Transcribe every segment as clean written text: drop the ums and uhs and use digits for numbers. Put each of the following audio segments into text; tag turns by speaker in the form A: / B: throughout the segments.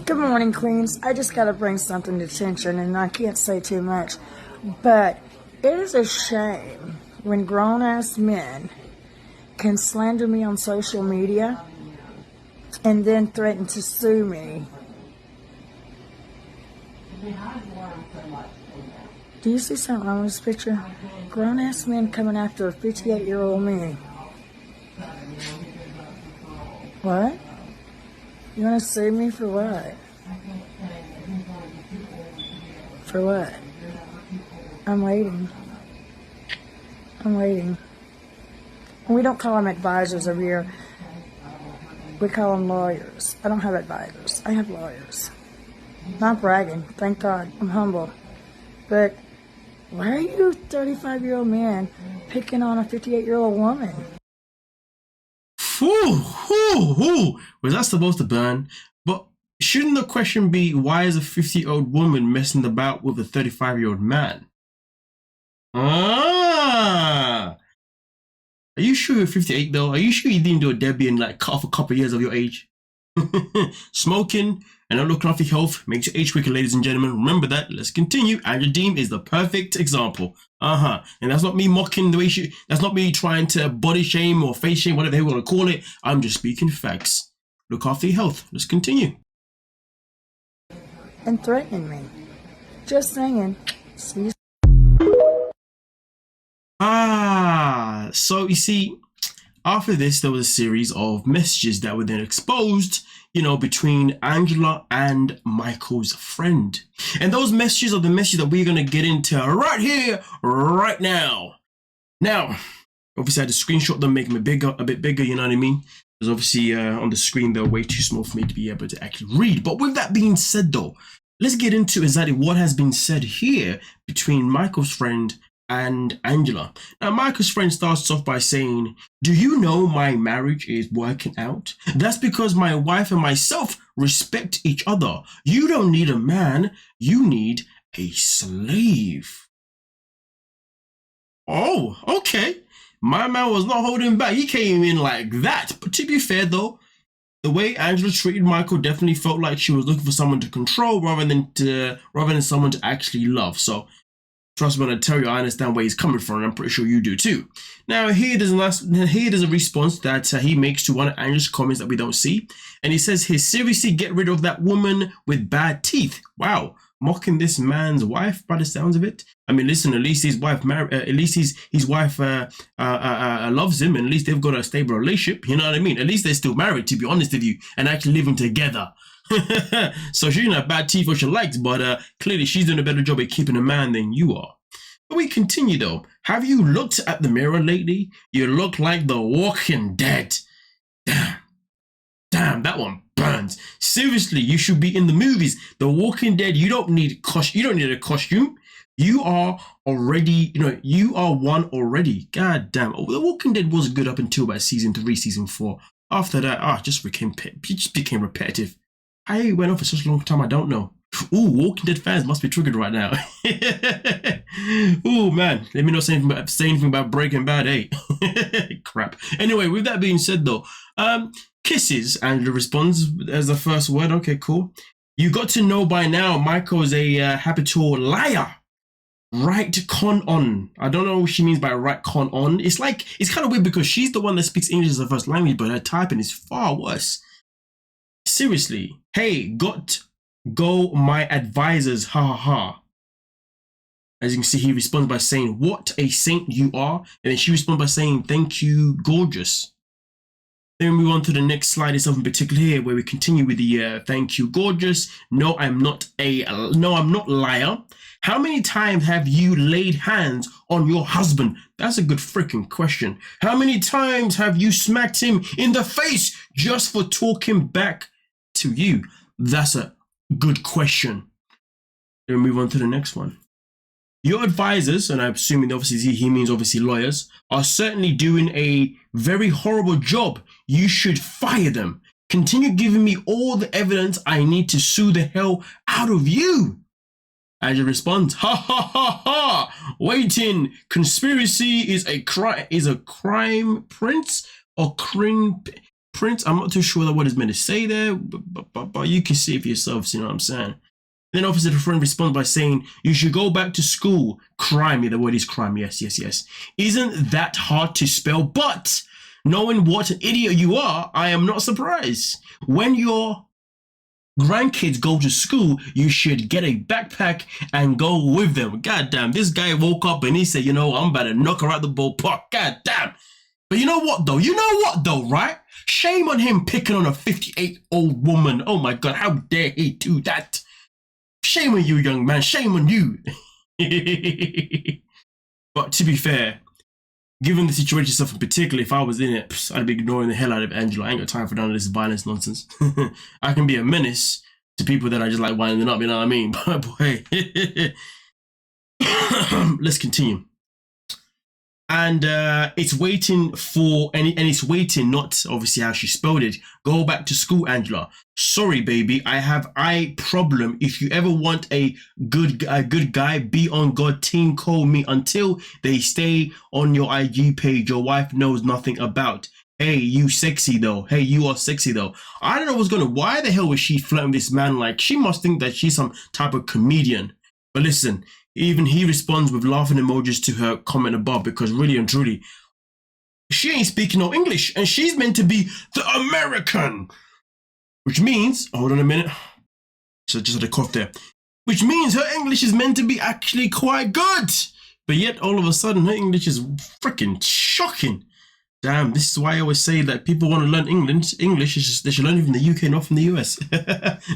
A: Good morning, Queens. I just got to bring something to attention, and I can't say too much, but it is a shame when grown-ass men can slander me on social media and then threaten to sue me. Do you see something wrong with this picture? Grown-ass men coming after a 58-year-old me. What? You want to sue me for what? For what? I'm waiting. We don't call them advisors over here. We call them lawyers. I don't have advisors. I have lawyers. Not bragging. Thank God. I'm humble. But why are you 35-year-old men picking on a 58-year-old woman?
B: Was that supposed to burn? But shouldn't the question be, why is a 50-year-old woman messing about with a 35-year-old man? Are you sure you're 58 though? Are you sure you didn't do a Debbie and like cut off a couple of years of your age? Smoking and not looking after your health makes you age quicker, ladies and gentlemen. Remember that. Let's continue. Andrew Deem is the perfect example. And that's not me mocking the way that's not me trying to body shame or face shame, whatever they want to call it. I'm just speaking facts. Look after your health. Let's continue.
A: And threatening me. Just saying. See?
B: So you see, after this, there was a series of messages that were then exposed, between Angela and Michael's friend. And those messages are the messages that we're going to get into right here, right now. Now, obviously I had to screenshot them, make them a bit bigger, you know what I mean? Because obviously on the screen, they're way too small for me to be able to actually read. But with that being said though, let's get into exactly what has been said here between Michael's friend and Angela. Now, Michael's friend starts off by saying, "Do you know my marriage is working out? That's because my wife and myself respect each other. You don't need a man, you need a slave." Oh, okay. My man was not holding back. He came in like that. But to be fair though, the way Angela treated Michael definitely felt like she was looking for someone to control rather than someone to actually love. So trust me when I tell you, I understand where he's coming from, and I'm pretty sure you do too. Now, here there's a response that he makes to one of Angela's comments that we don't see. And he says, "Hey, seriously, get rid of that woman with bad teeth." Wow, mocking this man's wife by the sounds of it. I mean, listen, at least his wife loves him, and at least they've got a stable relationship. You know what I mean? At least they're still married, to be honest with you, and actually living together. So she didn't have bad teeth or she likes, but clearly she's doing a better job at keeping a man than you are. But we continue though. Have you looked at the mirror lately? You look like the Walking Dead. Damn, that one burns. Seriously, you should be in the movies. The Walking Dead, you don't need a costume. You are already, you are one already. God damn. Oh, the Walking Dead was good up until about season 3, season 4. After that, it just became repetitive. I went on for such a long time, I don't know. Ooh, Walking Dead fans must be triggered right now. Ooh, man. Let me not say anything about Breaking Bad, eh? Crap. Anyway, with that being said, though, kisses, Angela responds as the first word. Okay, cool. You got to know by now, Michael is a habitual liar. Right con on. I don't know what she means by right con on. It's kind of weird because she's the one that speaks English as her first language, but her typing is far worse. Seriously. Hey, go my advisors, ha ha ha. As you can see, he responds by saying, "What a saint you are." And then she responds by saying, "Thank you, gorgeous." Then we move on to the next slide itself in particular here, where we continue with the "thank you, gorgeous." No, I'm not liar. How many times have you laid hands on your husband? That's a good freaking question. How many times have you smacked him in the face just for talking back to you? That's a good question. Then we move on to the next one. Your advisors, and I'm assuming obviously he means obviously lawyers, are certainly doing a very horrible job. You should fire them. Continue giving me all the evidence I need to sue the hell out of you. Angela responds, "Ha ha ha ha! Waiting. Conspiracy is a crime. Is a crime, Prince or crime Prince. I'm not too sure what is meant to say there, but you can see it for yourselves, you know what I'm saying? Then obviously the friend responds by saying, you should go back to school. Crimey, the word is crime, yes. Isn't that hard to spell? But knowing what an idiot you are, I am not surprised. When your grandkids go to school, you should get a backpack and go with them. God damn, this guy woke up and he said, you know, I'm about to knock her out the ballpark. God damn. But you know what though, right? Shame on him picking on a 58-year-old woman. Oh my God, how dare he do that? Shame on you, young man. Shame on you. But to be fair, given the situation itself in particular, if I was in it, I'd be ignoring the hell out of Angela. I ain't got time for none of this violence nonsense. I can be a menace to people that I just like winding up, you know what I mean? But boy, let's continue. And it's waiting for, and it's waiting, not obviously how she spelled it. Go back to school, Angela. Sorry, baby, I have eye problem. If you ever want a good guy, be on God team, call me. Until they stay on your IG page, your wife knows nothing about. Hey, you sexy though. Hey, you are sexy though. I don't know what's why the hell was she flirting this man? Like, she must think that she's some type of comedian. But listen, even he responds with laughing emojis to her comment above, because really and truly, she ain't speaking no English and she's meant to be the American. Which means, hold on a minute. So just had a cough there. Which means her English is meant to be actually quite good. But yet all of a sudden her English is freaking shocking. Damn, this is why I always say that people want to learn English. They should learn it from the UK, not from the US.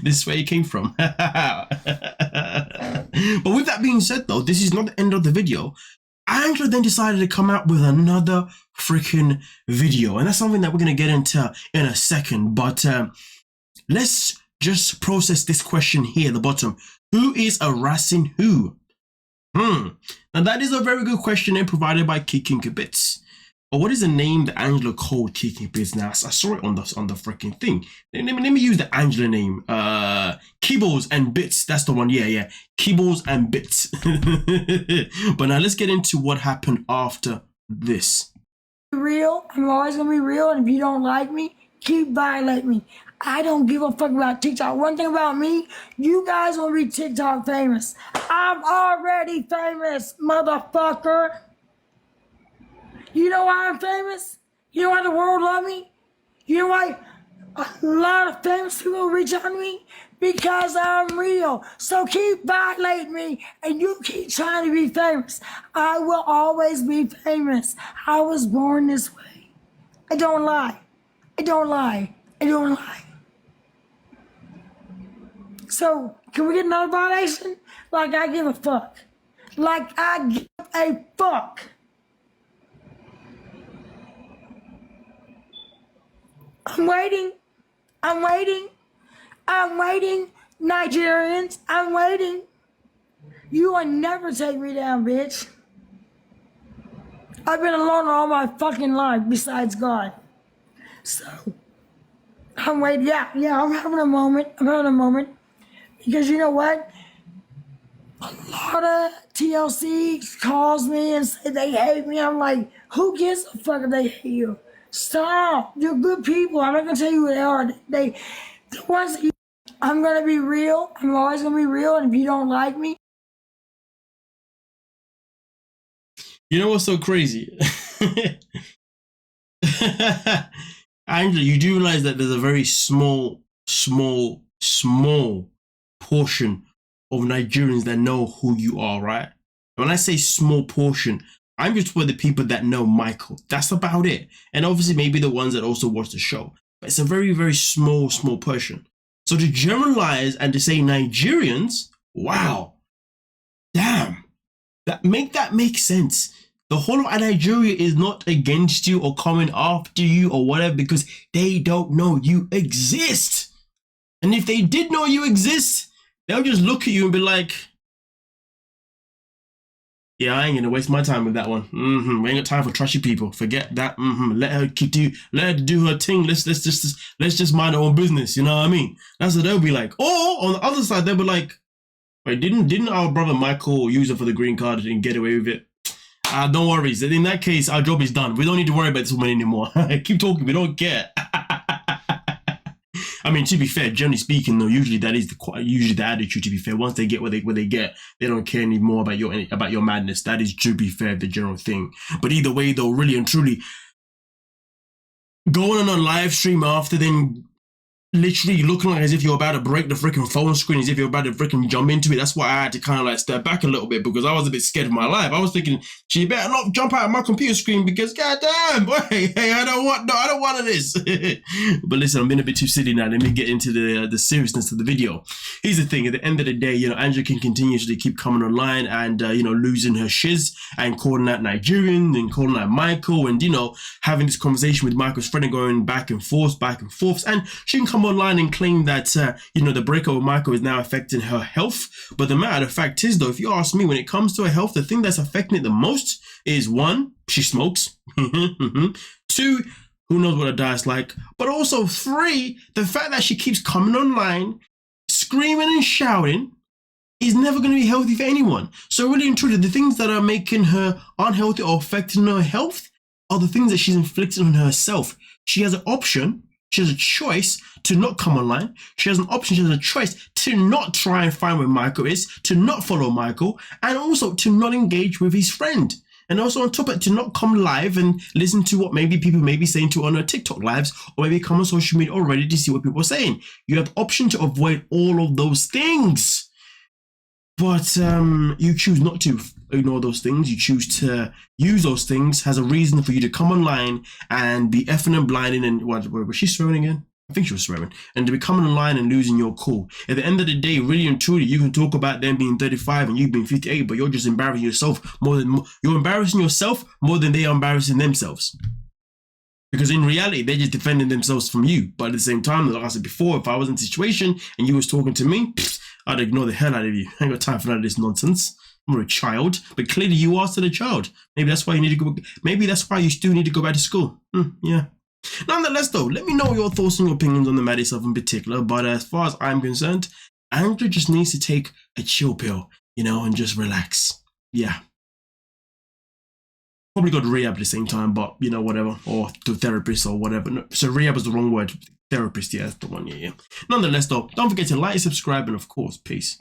B: This is where it came from. But with that being said, though, this is not the end of the video. Angela then decided to come out with another freaking video. And that's something that we're going to get into in a second. But let's just process this question here at the bottom. Who is harassing who? Now, that is a very good question and provided by Kicking Bits. But what is the name that Angela called Kicking Bits? Now, I saw it on the freaking thing. Let me use the Angela name. Kibbles and Bits. That's the one. Yeah. Kibbles and Bits. But now let's get into what happened after this.
A: Real. I'm always gonna be real, and if you don't like me, keep violating me. I don't give a fuck about TikTok. One thing about me, you guys will be TikTok famous. I'm already famous, motherfucker. You know why I'm famous? You know why the world loves me? You know why a lot of famous people reach out to me? Because I'm real. So keep violating me and you keep trying to be famous. I will always be famous. I was born this way. I don't lie. So, can we get another violation? Like I give a fuck. Like I give a fuck. I'm waiting, Nigerians, I'm waiting. You will never take me down, bitch. I've been alone all my fucking life besides God. So, I'm waiting, yeah, I'm having a moment. Because you know what? A lot of TLC calls me and say they hate me. I'm like, who gives a fuck if they hate you? Stop. You're good people. I'm not going to tell you who they are. The ones that I'm going to be real. I'm always going to be real. And if you don't like me.
B: You know what's so crazy? Angela, you do realize that there's a very small portion of Nigerians that know who you are, right? When I say small portion, I'm just for the people that know Michael. That's about it. And obviously maybe the ones that also watch the show. But it's a very, very small portion. So to generalize and to say Nigerians, wow, damn, that make sense. The whole of Nigeria is not against you or coming after you or whatever because they don't know you exist. And if they did know you exist, they'll just look at you and be like, yeah, I ain't gonna waste my time with that one. We ain't got time for trashy people. Forget that. Let her do her thing. Let's just mind our own business. You know what I mean? That's what they'll be like. Or on the other side, they'll be like, wait, didn't our brother Michael use it for the green card and get away with it? Don't worry. In that case, our job is done. We don't need to worry about this woman anymore. Keep talking. We don't care. I mean, to be fair, generally speaking, though, usually that is usually the attitude. To be fair, once they get what they get, they don't care anymore about your madness. That is, to be fair, the general thing. But either way, though, really and truly, going on a live stream after then literally looking like as if you're about to break the freaking phone screen, as if you're about to freaking jump into it. That's why I had to kind of like step back a little bit, because I was a bit scared of my life. I was thinking, she better not jump out of my computer screen, because goddamn, boy, hey, I don't want this. But listen, I'm being a bit too silly now. Let me get into the seriousness of the video. Here's the thing: at the end of the day, you know, Angela can continuously keep coming online and you know, losing her shiz and calling out Nigerian and calling out Michael, and you know, having this conversation with Michael's friend and going back and forth, and she can come online and claim that you know, the breakup with Michael is now affecting her health. But the matter of fact is, though, if you ask me, when it comes to her health, the thing that's affecting it the most is, one, she smokes. Two, who knows what her diet's like. But also, three, the fact that she keeps coming online, screaming and shouting, is never going to be healthy for anyone. So really and truly, the things that are making her unhealthy or affecting her health are the things that she's inflicted on herself. She has an option. She has a choice to not come online. She has an option, she has a choice to not try and find where Michael is, to not follow Michael, and also to not engage with his friend. And also on top of it, to not come live and listen to what maybe people may be saying to on her TikTok lives, or maybe come on social media already to see what people are saying. You have the option to avoid all of those things. But you choose not to ignore those things. You choose to use those things as a reason for you to come online and be effing and blinding. And what was she swearing again? I think she was swearing. And to be coming online and losing your cool. At the end of the day, really and truly, you can talk about them being 35 and you being 58, but you're just embarrassing yourself you're embarrassing yourself more than they are embarrassing themselves. Because in reality, they're just defending themselves from you. But at the same time, like I said before, if I was in a situation and you was talking to me, I'd ignore the hell out of you. I ain't got time for none of this nonsense. I'm a child, but clearly you are still a child. Maybe that's why you need to go. Maybe that's why you still need to go back to school. Yeah. Nonetheless, though, let me know your thoughts and your opinions on the Maddie stuff in particular. But as far as I'm concerned, Angela just needs to take a chill pill, you know, and just relax. Yeah. Probably got rehab at the same time, but you know, whatever, or to therapist or whatever. No, so rehab is the wrong word. Therapist, yeah, that's the one. Yeah. Nonetheless, though, don't forget to like, subscribe, and of course, peace.